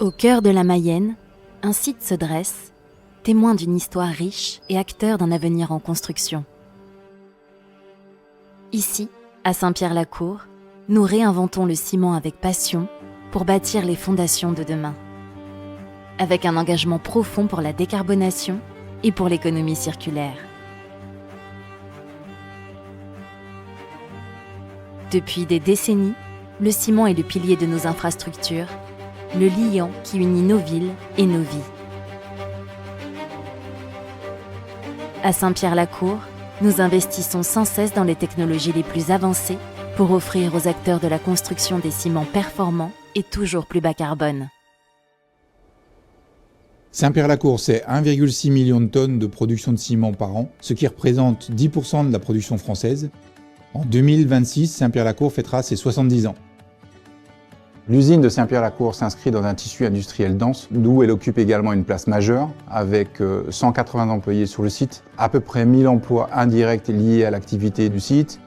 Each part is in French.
Au cœur de la Mayenne, un site se dresse, témoin d'une histoire riche et acteur d'un avenir en construction. Ici, à Saint-Pierre-la-Cour, nous réinventons le ciment avec passion pour bâtir les fondations de demain. Avec un engagement profond pour la décarbonation et pour l'économie circulaire. Depuis des décennies, le ciment est le pilier de nos infrastructures, le liant qui unit nos villes et nos vies. À Saint-Pierre-la-Cour, nous investissons sans cesse dans les technologies les plus avancées pour offrir aux acteurs de la construction des ciments performants et toujours plus bas carbone. Saint-Pierre-la-Cour, c'est 1,6 million de tonnes de production de ciment par an, ce qui représente 10% de la production française. En 2026, Saint-Pierre-la-Cour fêtera ses 70 ans. L'usine de Saint-Pierre-la-Cour s'inscrit dans un tissu industriel dense, d'où elle occupe également une place majeure, avec 180 employés sur le site, à peu près 1000 emplois indirects liés à l'activité du site.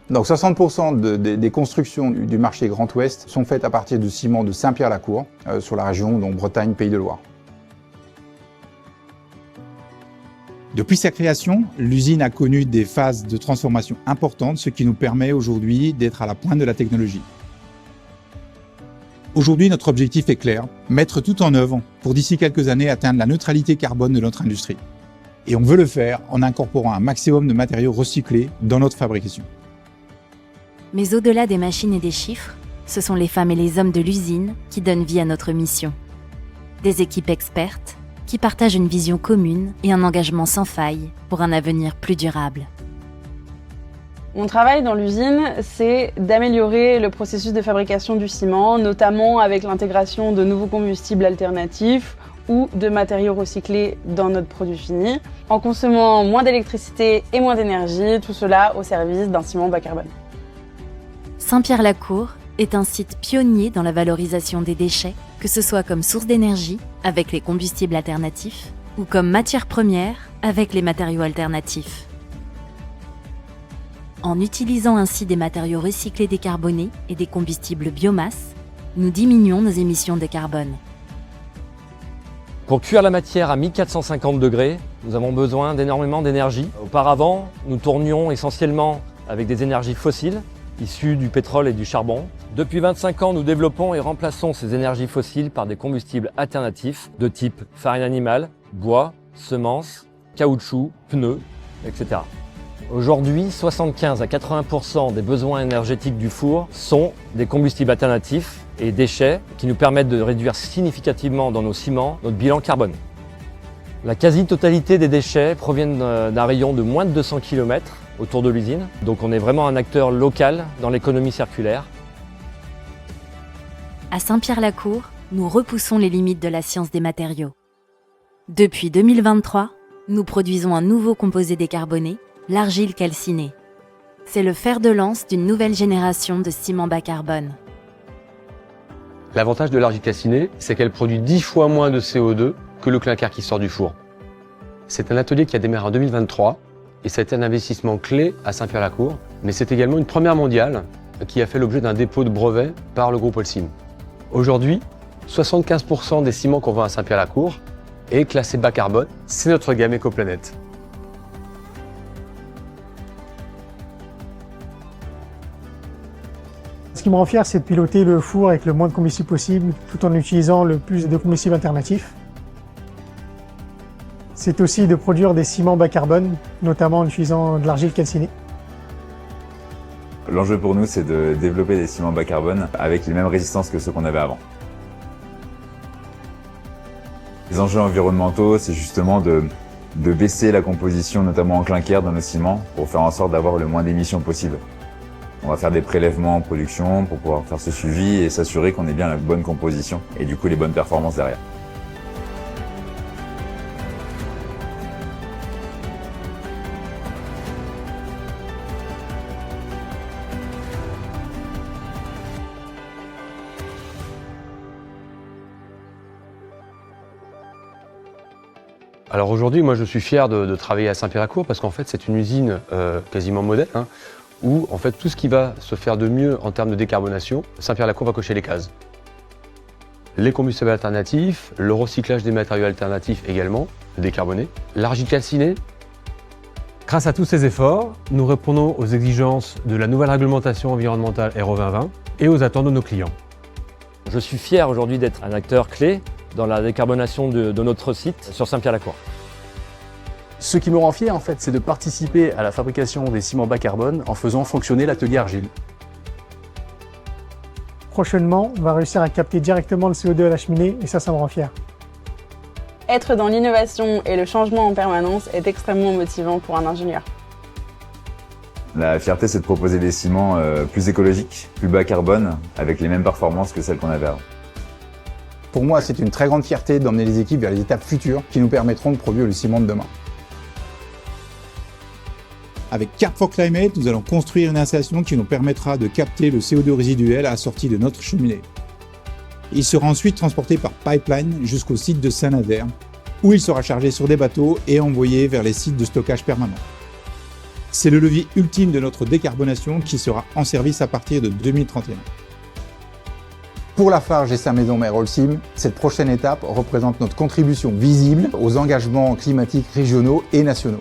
Donc 60% des constructions du marché Grand Ouest sont faites à partir du ciment de Saint-Pierre-la-Cour, sur la région donc Bretagne, Pays de Loire. Depuis sa création, l'usine a connu des phases de transformation importantes, ce qui nous permet aujourd'hui d'être à la pointe de la technologie. Aujourd'hui, notre objectif est clair, mettre tout en œuvre pour d'ici quelques années atteindre la neutralité carbone de notre industrie. Et on veut le faire en incorporant un maximum de matériaux recyclés dans notre fabrication. Mais au-delà des machines et des chiffres, ce sont les femmes et les hommes de l'usine qui donnent vie à notre mission. Des équipes expertes qui partagent une vision commune et un engagement sans faille pour un avenir plus durable. Mon travail dans l'usine, c'est d'améliorer le processus de fabrication du ciment, notamment avec l'intégration de nouveaux combustibles alternatifs ou de matériaux recyclés dans notre produit fini, en consommant moins d'électricité et moins d'énergie, tout cela au service d'un ciment bas carbone. Saint-Pierre-la-Cour est un site pionnier dans la valorisation des déchets, que ce soit comme source d'énergie, avec les combustibles alternatifs, ou comme matière première, avec les matériaux alternatifs. En utilisant ainsi des matériaux recyclés décarbonés et des combustibles biomasse, nous diminuons nos émissions de carbone. Pour cuire la matière à 1450 degrés, nous avons besoin d'énormément d'énergie. Auparavant, nous tournions essentiellement avec des énergies fossiles, issus du pétrole et du charbon. Depuis 25 ans, nous développons et remplaçons ces énergies fossiles par des combustibles alternatifs de type farine animale, bois, semences, caoutchouc, pneus, etc. Aujourd'hui, 75 à 80% des besoins énergétiques du four sont des combustibles alternatifs et déchets qui nous permettent de réduire significativement dans nos ciments notre bilan carbone. La quasi-totalité des déchets proviennent d'un rayon de moins de 200 km autour de l'usine. Donc on est vraiment un acteur local dans l'économie circulaire. À Saint-Pierre-la-Cour, nous repoussons les limites de la science des matériaux. Depuis 2023, nous produisons un nouveau composé décarboné, l'argile calcinée. C'est le fer de lance d'une nouvelle génération de ciment bas carbone. L'avantage de l'argile calcinée, c'est qu'elle produit 10 fois moins de CO2 que le clinker qui sort du four. C'est un atelier qui a démarré en 2023 et ça a été un investissement clé à Saint-Pierre-la-Cour, mais c'est également une première mondiale qui a fait l'objet d'un dépôt de brevet par le groupe Holcim. Aujourd'hui, 75% des ciments qu'on vend à Saint-Pierre-la-Cour est classé bas carbone. C'est notre gamme Écoplanète. Ce qui me rend fier, c'est de piloter le four avec le moins de combustible possible, tout en utilisant le plus de combustibles alternatifs. C'est aussi de produire des ciments bas carbone, notamment en utilisant de l'argile calcinée. L'enjeu pour nous, c'est de développer des ciments bas carbone avec les mêmes résistances que ceux qu'on avait avant. Les enjeux environnementaux, c'est justement de baisser la composition, notamment en clinker dans nos ciments, pour faire en sorte d'avoir le moins d'émissions possible. On va faire des prélèvements en production pour pouvoir faire ce suivi et s'assurer qu'on ait bien la bonne composition et du coup les bonnes performances derrière. Alors aujourd'hui, moi je suis fier de travailler à Saint-Pierre-la-Cour parce qu'en fait c'est une usine quasiment modèle, où en fait tout ce qui va se faire de mieux en termes de décarbonation, Saint-Pierre-la-Cour va cocher les cases. les combustibles alternatifs, le recyclage des matériaux alternatifs également, décarbonés, l'argile calcinée. Grâce à tous ces efforts, nous répondons aux exigences de la nouvelle réglementation environnementale RO 2020 et aux attentes de nos clients. Je suis fier aujourd'hui d'être un acteur clé dans la décarbonation de notre site sur Saint-Pierre-la-Cour. Ce qui me rend fier, en fait, c'est de participer à la fabrication des ciments bas carbone en faisant fonctionner l'atelier argile. Prochainement, on va réussir à capter directement le CO2 à la cheminée et ça me rend fier. Être dans l'innovation et le changement en permanence est extrêmement motivant pour un ingénieur. La fierté, c'est de proposer des ciments plus écologiques, plus bas carbone, avec les mêmes performances que celles qu'on avait avant. Pour moi, c'est une très grande fierté d'emmener les équipes vers les étapes futures qui nous permettront de produire le ciment de demain. Avec Carb4Climate, nous allons construire une installation qui nous permettra de capter le CO2 résiduel à la sortie de notre cheminée. Il sera ensuite transporté par pipeline jusqu'au site de Saint-Nazaire, où il sera chargé sur des bateaux et envoyé vers les sites de stockage permanent. C'est le levier ultime de notre décarbonation qui sera en service à partir de 2031. Pour Lafarge et sa maison mère Holcim, cette prochaine étape représente notre contribution visible aux engagements climatiques régionaux et nationaux.